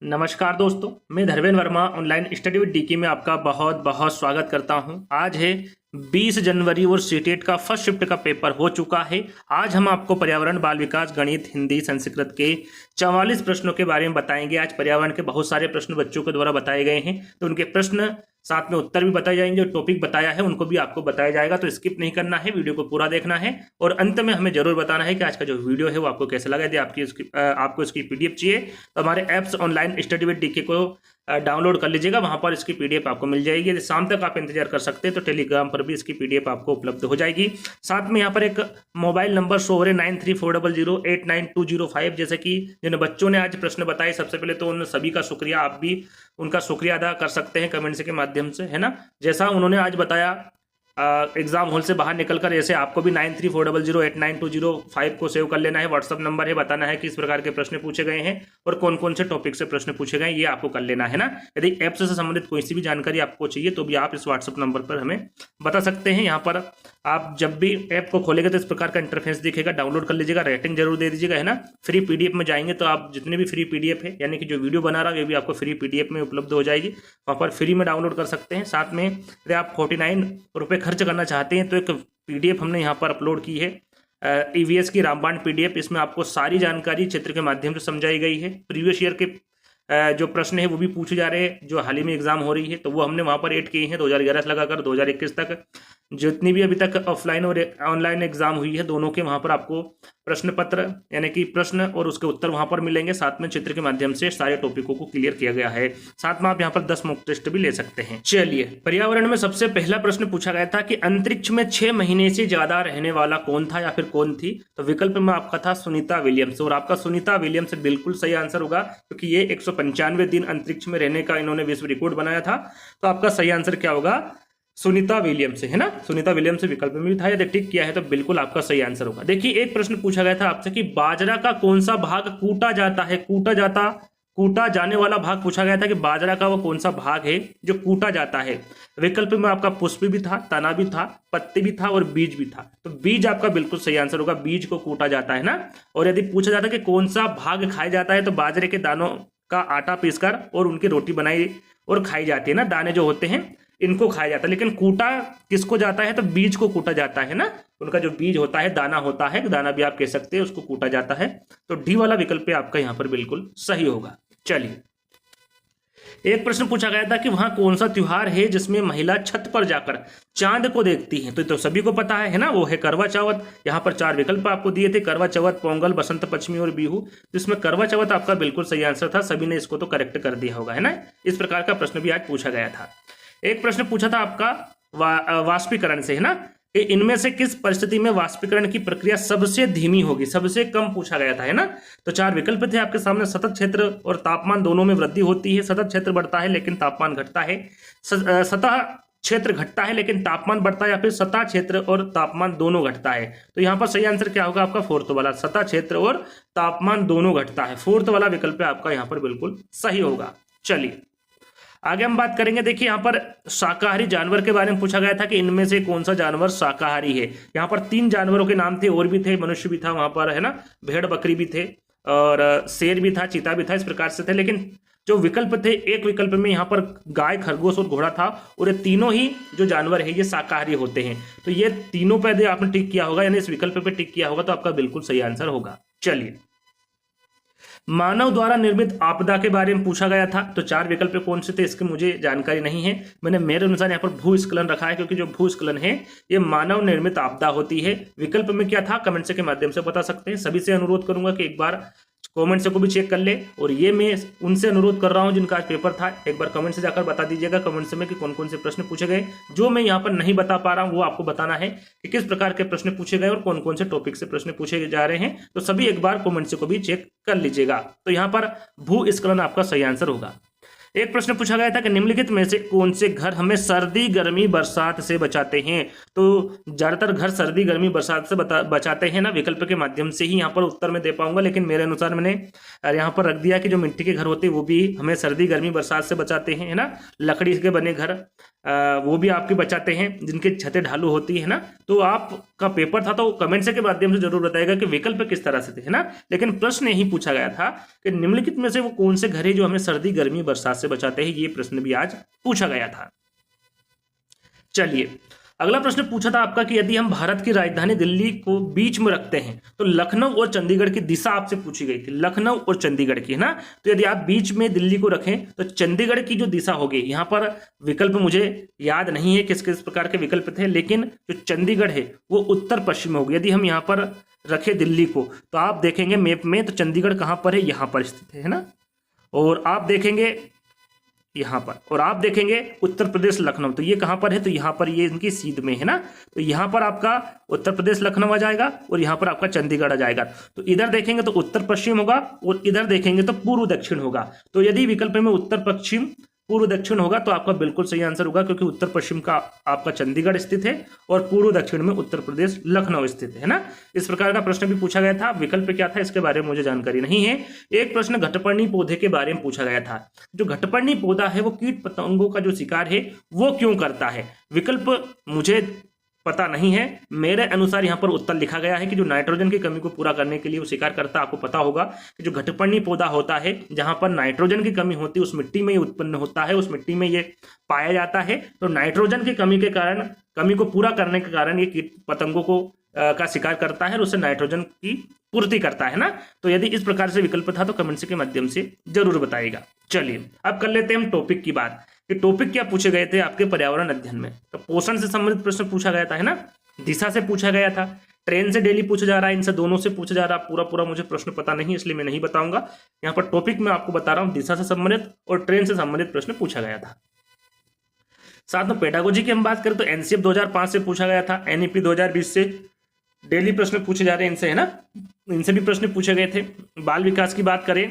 नमस्कार दोस्तों, मैं Dharmendra Verma online study with DK में आपका बहुत बहुत स्वागत करता हूं। आज है 20 जनवरी और सीटेट का फर्स्ट शिफ्ट का पेपर हो चुका है। आज हम आपको पर्यावरण, बाल विकास, गणित, हिंदी, संस्कृत के 44 प्रश्नों के बारे में बताएंगे। आज पर्यावरण के बहुत सारे प्रश्न बच्चों के द्वारा बताए गए हैं, तो उनके प्रश्न साथ में उत्तर भी बताए जाएंगे। जो टॉपिक बताया है उनको भी आपको बताया जाएगा, तो स्किप नहीं करना है, वीडियो को पूरा देखना है और अंत में हमें जरूर बताना है कि आज का जो वीडियो है वो आपको कैसा लगा। यदि आपको इसकी पीडीएफ चाहिए तो हमारे apps online study with DK को डाउनलोड कर लीजिएगा, वहां पर इसकी पीडीएफ आपको मिल जाएगी। यदि शाम तक आप इंतजार कर सकते हैं तो टेलीग्राम पर भी इसकी पीडीएफ आपको उपलब्ध हो जाएगी। साथ में यहाँ पर एक मोबाइल नंबर शो हो रहे 9340089205। जैसे कि जिन बच्चों ने आज प्रश्न बताए, सबसे पहले तो उन सभी का शुक्रिया, आप भी उनका शुक्रिया अदा कर सकते हैं कमेंट्स के माध्यम से, है ना। जैसा उन्होंने आज बताया एग्जाम हॉल से बाहर निकलकर, ऐसे आपको भी 9340089205 को सेव कर लेना है। व्हाट्सअप नंबर है, बताना है कि इस प्रकार के प्रश्न पूछे गए हैं और कौन कौन से टॉपिक से प्रश्न पूछे गए, ये आपको कर लेना है ना। यदि ऐप से संबंधित कोई सी भी जानकारी आपको चाहिए तो भी आप इस व्हाट्सअप नंबर पर हमें बता सकते हैं। यहाँ पर आप जब भी ऐप को खोलेंगे तो इस प्रकार का इंटरफेस दिखेगा, डाउनलोड कर लीजिएगा, रेटिंग जरूर दे दीजिएगा, है ना। फ्री पीडीएफ में जाएंगे तो आप जितने भी फ्री पीडीएफ है, यानी कि जो वीडियो बना रहा है ये भी आपको फ्री पीडीएफ में उपलब्ध हो जाएगी, वहाँ पर फ्री में डाउनलोड कर सकते हैं। साथ में यदि आप 49 रुपये खर्च करना चाहते हैं तो एक पीडीएफ हमने यहाँ पर अपलोड की है, ईवीएस की रामबाण पीडीएफ। इसमें आपको सारी जानकारी चित्र के माध्यम से समझाई गई है। प्रीवियस ईयर के जो प्रश्न है वो भी पूछे जा रहे हैं, जो हाल ही में एग्जाम हो रही है, तो वो हमने वहाँ पर ऐड किए हैं 2011 से लगाकर 2021 तक। जितनी भी अभी तक ऑफलाइन और ऑनलाइन एग्जाम हुई है दोनों के, वहाँ पर आपको प्रश्न पत्र यानी कि प्रश्न और उसके उत्तर वहाँ पर मिलेंगे। साथ में चित्र के माध्यम से सारे टॉपिकों को क्लियर किया गया है। साथ में आप यहाँ पर 10 मॉक टेस्ट भी ले सकते हैं। चलिए, पर्यावरण में सबसे पहला प्रश्न पूछा गया था कि अंतरिक्ष में 6 महीने से ज्यादा रहने वाला कौन था या फिर कौन थी। तो विकल्प में आपका था सुनीता विलियम्स, और आपका सुनीता विलियम्स बिल्कुल सही आंसर होगा, क्योंकि ये 195 दिन अंतरिक्ष में रहने का इन्होंने विश्व रिकॉर्ड बनाया था। तो आपका सही आंसर क्या होगा? सुनीता विलियम्स है ना। सुनीता विलियम्स विकल्प में भी था, यदि टिक किया है तो बिल्कुल आपका सही आंसर होगा। देखिए, एक प्रश्न पूछा गया था आपसे कि बाजरा का कौन सा भाग कूटा जाता है। कूटा जाने वाला भाग पूछा गया था कि बाजरा का वो कौन सा भाग है जो कूटा जाता है। विकल्प में आपका पुष्प भी था, तना भी था, पत्ती भी था और बीज भी था। तो बीज आपका बिल्कुल सही आंसर होगा, बीज को कूटा जाता है ना। और यदि पूछा जाता है कि कौन सा भाग खाया जाता है, तो बाजरे के दानों का आटा पीसकर और उनकी रोटी बनाई और खाई जाती है ना। दाने जो होते हैं इनको खाया जाता है, लेकिन कूटा किसको जाता है? तो बीज को कूटा जाता है ना। उनका जो बीज होता है, दाना होता है, दाना भी आप कह सकते हैं, उसको कूटा जाता है। तो डी वाला विकल्प आपका यहाँ पर बिल्कुल सही होगा। चलिए, एक प्रश्न पूछा गया था कि वहां कौन सा त्योहार है जिसमें महिला छत पर जाकर चांद को देखती है। तो सभी को पता है ना, वो है करवा चौथ। यहाँ पर 4 विकल्प आपको दिए थे, करवा चौथ, पोंगल, बसंत पंचमी और बिहू। जिसमें करवा चौथ आपका बिल्कुल सही आंसर था, सभी ने इसको तो करेक्ट कर दिया होगा, है ना। इस प्रकार का प्रश्न भी आज पूछा गया था। एक प्रश्न पूछा था आपका वाष्पीकरण से, है ना, कि इनमें से किस परिस्थिति में वाष्पीकरण की प्रक्रिया सबसे धीमी होगी, सबसे कम पूछा गया था, है ना। तो 4 विकल्प थे आपके सामने। सतत क्षेत्र और तापमान दोनों में वृद्धि होती है, सतत क्षेत्र बढ़ता है लेकिन तापमान घटता है, सतह क्षेत्र घटता है लेकिन तापमान बढ़ता है, या फिर सतह क्षेत्र और तापमान दोनों घटता है। तो यहाँ पर सही आंसर क्या होगा आपका? 4th वाला, सतह क्षेत्र और तापमान दोनों घटता है। 4th वाला विकल्प आपका यहाँ पर बिल्कुल सही होगा। चलिए, आगे हम बात करेंगे। देखिए, यहाँ पर शाकाहारी जानवर के बारे में पूछा गया था कि इनमें से कौन सा जानवर शाकाहारी है। यहाँ पर 3 जानवरों के नाम थे, और भी थे, मनुष्य भी था वहां पर, है ना, भेड़ बकरी भी थे और शेर भी था, चीता भी था, इस प्रकार से थे। लेकिन जो विकल्प थे, एक विकल्प में यहाँ पर गाय, खरगोश और घोड़ा था, और ये तीनों ही जो जानवर है ये शाकाहारी होते हैं। तो ये तीनों पे यदि आपने टिक किया होगा, यानी इस विकल्प पे टिक किया होगा, तो आपका बिल्कुल सही आंसर होगा। चलिए, मानव द्वारा निर्मित आपदा के बारे में पूछा गया था। तो 4 विकल्प कौन से थे इसकी मुझे जानकारी नहीं है, मैंने मेरे अनुसार यहाँ पर भूस्खलन रखा है, क्योंकि जो भूस्खलन है ये मानव निर्मित आपदा होती है। विकल्प में क्या था, कमेंट से के माध्यम से बता सकते हैं। सभी से अनुरोध करूंगा कि एक बार कमेंट से को भी चेक कर ले, और ये मैं उनसे अनुरोध कर रहा हूं जिनका आज पेपर था, एक बार कमेंट से जाकर बता दीजिएगा कमेंट से में कि कौन कौन से प्रश्न पूछे गए। जो मैं यहाँ पर नहीं बता पा रहा हूँ वो आपको बताना है कि किस प्रकार के प्रश्न पूछे गए और कौन कौन से टॉपिक से प्रश्न पूछे जा रहे हैं। तो सभी एक बार कमेंट से को भी चेक कर लीजिएगा। तो यहाँ पर भूस्खलन आपका सही आंसर होगा। एक प्रश्न पूछा गया था कि निम्नलिखित में से कौन से घर हमें सर्दी गर्मी बरसात से बचाते हैं। तो ज्यादातर घर सर्दी गर्मी बरसात से बचाते हैं ना, विकल्प के माध्यम से ही यहाँ पर उत्तर में दे पाऊंगा, लेकिन मेरे अनुसार मैंने यहाँ पर रख दिया कि जो मिट्टी के घर होते हैं वो भी हमें सर्दी गर्मी बरसात से बचाते हैं, है ना। लकड़ी के बने घर वो भी आपके बचाते हैं, जिनकी छतें ढालू होती है ना। तो आपका पेपर था तो कमेंट्स के माध्यम से जरूर बताएगा कि विकल्प किस तरह से थे, है ना। लेकिन प्रश्न यही पूछा गया था कि निम्नलिखित में से वो कौन से घर है जो हमें सर्दी गर्मी बरसात से बचाते हैं। ये प्रश्न भी आज पूछा गया था। चलिए अगला प्रश्न पूछा था आपका कि यदि हम भारत की राजधानी दिल्ली को बीच में रखते हैं तो लखनऊ और चंडीगढ़ की दिशा आपसे पूछी गई थी, लखनऊ और चंडीगढ़ की, है ना। तो यदि आप बीच में दिल्ली को रखें तो चंडीगढ़ की जो दिशा होगी, यहाँ पर विकल्प मुझे याद नहीं है किस किस प्रकार के विकल्प थे, लेकिन जो चंडीगढ़ है वो उत्तर पश्चिम में होगी। यदि हम यहाँ पर रखे दिल्ली को तो आप देखेंगे मैप में तो चंडीगढ़ कहाँ पर है, यहाँ पर स्थित है ना। और आप देखेंगे यहाँ पर, और आप देखेंगे उत्तर प्रदेश लखनऊ, तो ये कहाँ पर है, तो यहाँ पर ये इनकी सीध में है ना। तो यहाँ पर आपका उत्तर प्रदेश लखनऊ आ जाएगा और यहाँ पर आपका चंडीगढ़ आ जाएगा। तो इधर देखेंगे तो उत्तर पश्चिम होगा और इधर देखेंगे तो पूर्व दक्षिण होगा। तो यदि विकल्प में उत्तर पश्चिम पूर्व दक्षिण होगा तो आपका बिल्कुल सही आंसर होगा, क्योंकि उत्तर पश्चिम का आपका चंडीगढ़ स्थित है और पूर्व दक्षिण में उत्तर प्रदेश लखनऊ स्थित है ना। इस प्रकार का प्रश्न भी पूछा गया था। विकल्प क्या था इसके बारे में मुझे जानकारी नहीं है। एक प्रश्न घटपर्णी पौधे के बारे में पूछा गया था। जो घटपर्णी पौधा है वो कीट पतंगों का जो शिकार है वो क्यों करता है। विकल्प मुझे पता नहीं है, मेरे अनुसार यहाँ पर उत्तर लिखा गया है कि जो नाइट्रोजन की कमी को पूरा करने के लिए वो शिकार करता है। आपको पता होगा कि जो घटपर्णी पौधा होता है जहाँ पर नाइट्रोजन की कमी होती है उस मिट्टी में ये उत्पन्न होता है, उस मिट्टी में ये पाया जाता है। तो नाइट्रोजन की कमी के कारण, कमी को पूरा करने के कारण ये कीट पतंगों को का शिकार करता है और उससे नाइट्रोजन की पूर्ति करता है ना। तो यदि इस प्रकार से विकल्प था तो कमेंट्स के माध्यम से जरूर बताइएगा। चलिए अब कर लेते हैं हम टॉपिक की बात कि टॉपिक क्या पूछे गए थे आपके पर्यावरण अध्ययन में। तो पोषण से संबंधित प्रश्न पूछा गया था, है ना। दिशा से पूछा गया था, ट्रेन से डेली पूछा जा रहा है, इनसे दोनों से पूछा जा रहा है। पूरा मुझे प्रश्न पता नहीं इसलिए मैं नहीं बताऊंगा। यहाँ पर टॉपिक में आपको बता रहा हूँ, दिशा से संबंधित और ट्रेन से संबंधित प्रश्न पूछा गया था। साथ में पेडागोजी की हम बात करें तो एनसीएफ 2005 से पूछा गया था, एनईपी 2020 से डेली प्रश्न पूछे जा रहे हैं इनसे, है ना। इनसे भी प्रश्न पूछे गए थे। बाल विकास की बात करें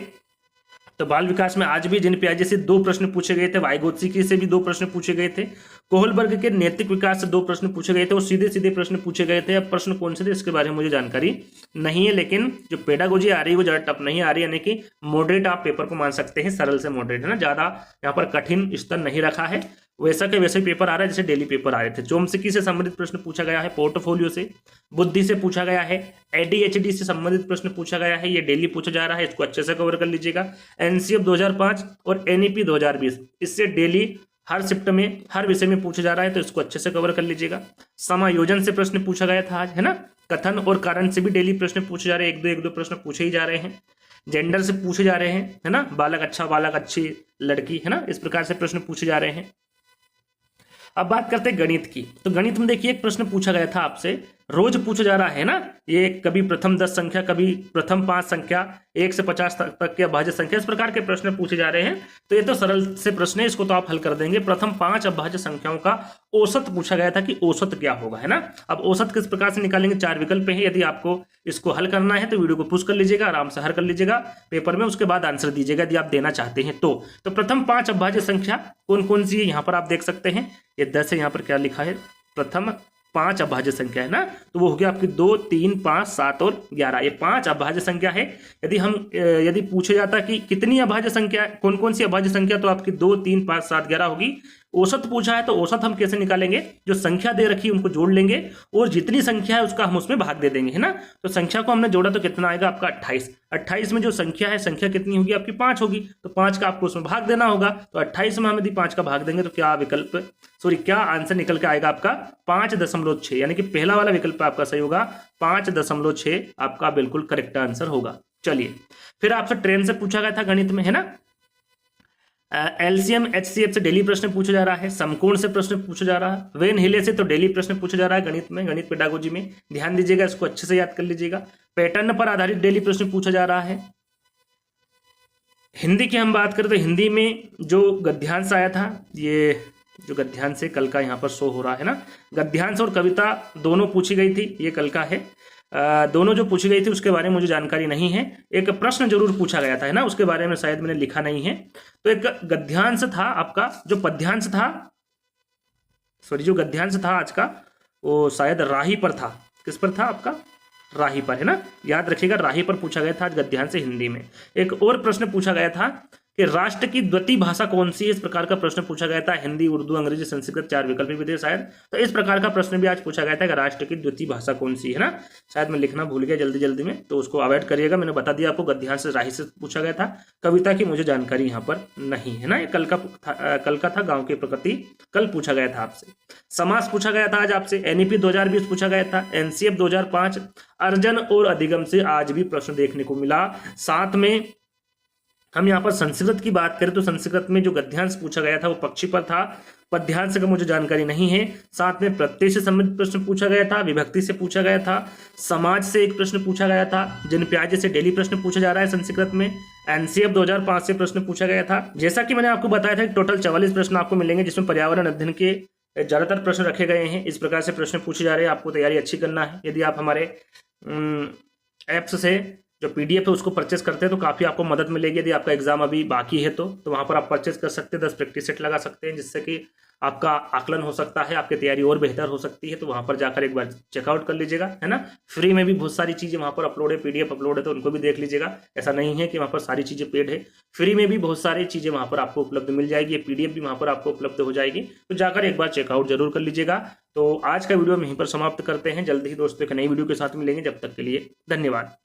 तो बाल विकास में आज भी जिन पियाजे से 2 प्रश्न पूछे गए थे, वाइगोत्स्की से भी 2 प्रश्न पूछे गए थे, कोहलबर्ग के नैतिक विकास से 2 प्रश्न पूछे गए थे और सीधे सीधे प्रश्न पूछे गए थे। अब प्रश्न कौन से थे इसके बारे में मुझे जानकारी नहीं है, लेकिन जो पेडागोजी आ रही है वो ज़्यादा टफ नहीं आ रही है, यानी कि मॉडरेट आप पेपर को मान सकते हैं, सरल से मॉडरेट, है ना। ज़्यादा यहाँ पर कठिन स्तर नहीं रखा है, वैसा के वैसे पेपर आ रहा है जैसे डेली पेपर आ रहे थे। चोम्स्की से संबंधित प्रश्न पूछा गया है, पोर्टफोलियो से, बुद्धि से पूछा गया है, एडीएचडी से संबंधित प्रश्न पूछा गया है, ये डेली पूछा जा रहा है, इसको अच्छे से कवर कर लीजिएगा। एनसीएफ 2005 और एनईपी 2020 इससे डेली हर शिफ्ट में हर विषय में पूछा जा रहा है, तो इसको अच्छे से कवर कर लीजिएगा। समायोजन से प्रश्न पूछा गया था आज, है ना। कथन और कारण से भी डेली प्रश्न पूछे जा रहे हैं, एक दो प्रश्न पूछे ही जा रहे हैं। जेंडर से पूछे जा रहे हैं, है ना, बालक अच्छा बालक अच्छी लड़की, है ना, इस प्रकार से प्रश्न पूछे जा रहे हैं। अब बात करते हैं गणित की। तो गणित में देखिए एक प्रश्न पूछा गया था आपसे, रोज पूछा जा रहा है ना, ये कभी प्रथम 10 संख्या, कभी प्रथम 5 संख्या, 1 से 50 तक के अभाज्य संख्या, इस प्रकार के प्रश्न पूछे जा रहे हैं। तो ये तो सरल से प्रश्न है, इसको तो आप हल कर देंगे। प्रथम 5 अभाज्य संख्याओं का औसत पूछा गया था कि औसत क्या होगा, है ना। अब औसत किस प्रकार से निकालेंगे, 4 विकल्प है। यदि आपको इसको हल करना है तो वीडियो को पुश कर लीजिएगा, आराम से हल कर लीजिएगा पेपर में, उसके बाद आंसर दीजिएगा यदि आप देना चाहते हैं तो प्रथम 5 अभाज्य संख्या कौन कौन सी है यहाँ पर आप देख सकते हैं। ये 10 है, यहाँ पर क्या लिखा है, प्रथम 5 अभाज्य संख्या है ना। तो वो हो गया आपकी 2, 3, 5, 7 और 11, ये 5 अभाज्य संख्या है। यदि पूछा जाता कि कितनी अभाज्य संख्या, कौन कौन सी अभाज्य संख्या, तो आपकी 2, 3, 5, 7, 11 होगी। औसत पूछा है तो औसत हम कैसे निकालेंगे, जो संख्या दे रखी है उनको जोड़ लेंगे और जितनी संख्या है उसका हम उसमें भाग दे देंगे, है ना। तो संख्या को हमने जोड़ा तो कितना आएगा आपका 28। 28 में जो संख्या है, संख्या कितनी होगी आपकी 5 होगी, तो 5 का आपको उसमें भाग देना होगा। तो 28 में हम यदि 5 का भाग देंगे तो क्या आंसर निकल के आएगा आपका 5.6, यानी कि पहला वाला विकल्प आपका सही होगा, 5.6 आपका बिल्कुल करेक्ट आंसर होगा। चलिए फिर आपसे ट्रेन से पूछा गया था गणित में, है ना। एलसीएम एचसीएफ से डेली प्रश्न पूछा जा रहा है, समकोण से प्रश्न पूछा जा रहा है, वेन हिले से तो डेली प्रश्न पूछा जा रहा है गणित में, गणित पेडागोजी में, ध्यान दीजिएगा, इसको अच्छे से याद कर लीजिएगा। पैटर्न पर आधारित डेली प्रश्न पूछा जा रहा है। हिंदी की हम बात करें तो हिंदी में जो गद्यांश आया था, ये जो गद्यांश है कल का यहाँ पर शो हो रहा है ना, गद्यांश और कविता दोनों पूछी गई थी, ये कल का है। दोनों जो पूछी गई थी उसके बारे में मुझे जानकारी नहीं है। एक प्रश्न जरूर पूछा गया था, है ना, उसके बारे में शायद मैंने लिखा नहीं है। तो एक गद्यांश था आपका, जो पद्यांश था, सॉरी, जो गद्यांश था आज का वो शायद राही पर था। किस पर था आपका? राही पर, है ना, याद रखिएगा, राही पर पूछा गया था आज गद्यांश हिंदी में। एक और प्रश्न पूछा गया था कि राष्ट्र की द्वितीय भाषा कौन सी है, इस प्रकार का प्रश्न पूछा गया था। हिंदी, उर्दू, अंग्रेजी, संस्कृत, 4 विकल्प भी थे शायद। तो इस प्रकार का प्रश्न भी आज पूछा गया था कि राष्ट्र की द्वितीय भाषा कौन सी है ना। शायद मैं लिखना भूल गया जल्दी जल्दी में, तो उसको अवॉइड करिएगा। मैंने बता दिया आपको, गद्यांश राही से पूछा गया था। कविता की मुझे जानकारी यहाँ पर नहीं है ना, ये कल का था, गाँव की प्रकृति कल पूछा गया था आपसे। समास पूछा गया था आज आपसे। NEP 2020 पूछा गया था। NCF 2005, अर्जन और अधिगम से आज भी प्रश्न देखने को मिला। साथ में हम यहाँ पर संस्कृत की बात करें तो संस्कृत में जो गद्यांश पूछा गया था वो पक्षी पर था। पद्यांश का मुझे जानकारी नहीं है। साथ में प्रत्यय से संबंधित प्रश्न पूछा गया था, विभक्ति से पूछा गया था, समाज से एक प्रश्न पूछा गया था, जिन प्याजे से डेली प्रश्न पूछा जा रहा है संस्कृत में। NCF 2005 से प्रश्न पूछा गया था। जैसा कि मैंने आपको बताया था, टोटल 44 प्रश्न आपको मिलेंगे, जिसमें पर्यावरण अध्ययन के ज्यादातर प्रश्न रखे गए हैं। इस प्रकार से प्रश्न पूछे जा रहे हैं, आपको तैयारी अच्छी करना है। यदि आप हमारे ऐप्स से जो PDF है उसको परचेस करते हैं तो काफ़ी आपको मदद मिलेगी। यदि आपका एग्जाम अभी बाकी है तो वहाँ पर आप परचेस कर सकते हैं, 10 प्रैक्टिस सेट लगा सकते हैं, जिससे कि आपका आकलन हो सकता है, आपकी तैयारी और बेहतर हो सकती है। तो वहाँ पर जाकर एक बार चेकआउट कर लीजिएगा, है ना। फ्री में भी बहुत सारी चीज़ें वहाँ पर अपलोड है, PDF अपलोड है, तो उनको भी देख लीजिएगा। ऐसा नहीं है कि वहाँ पर सारी चीज़ें पेड है, फ्री में भी बहुत सारी चीज़ें वहाँ पर आपको उपलब्ध मिल जाएगी। PDF भी वहाँ पर आपको उपलब्ध हो जाएगी, तो जाकर एक बार चेकआउट जरूर कर लीजिएगा। तो आज का वीडियो हम यहीं पर समाप्त करते हैं। जल्दी ही दोस्तों एक नई वीडियो के साथ मिलेंगे, जब तक के लिए धन्यवाद।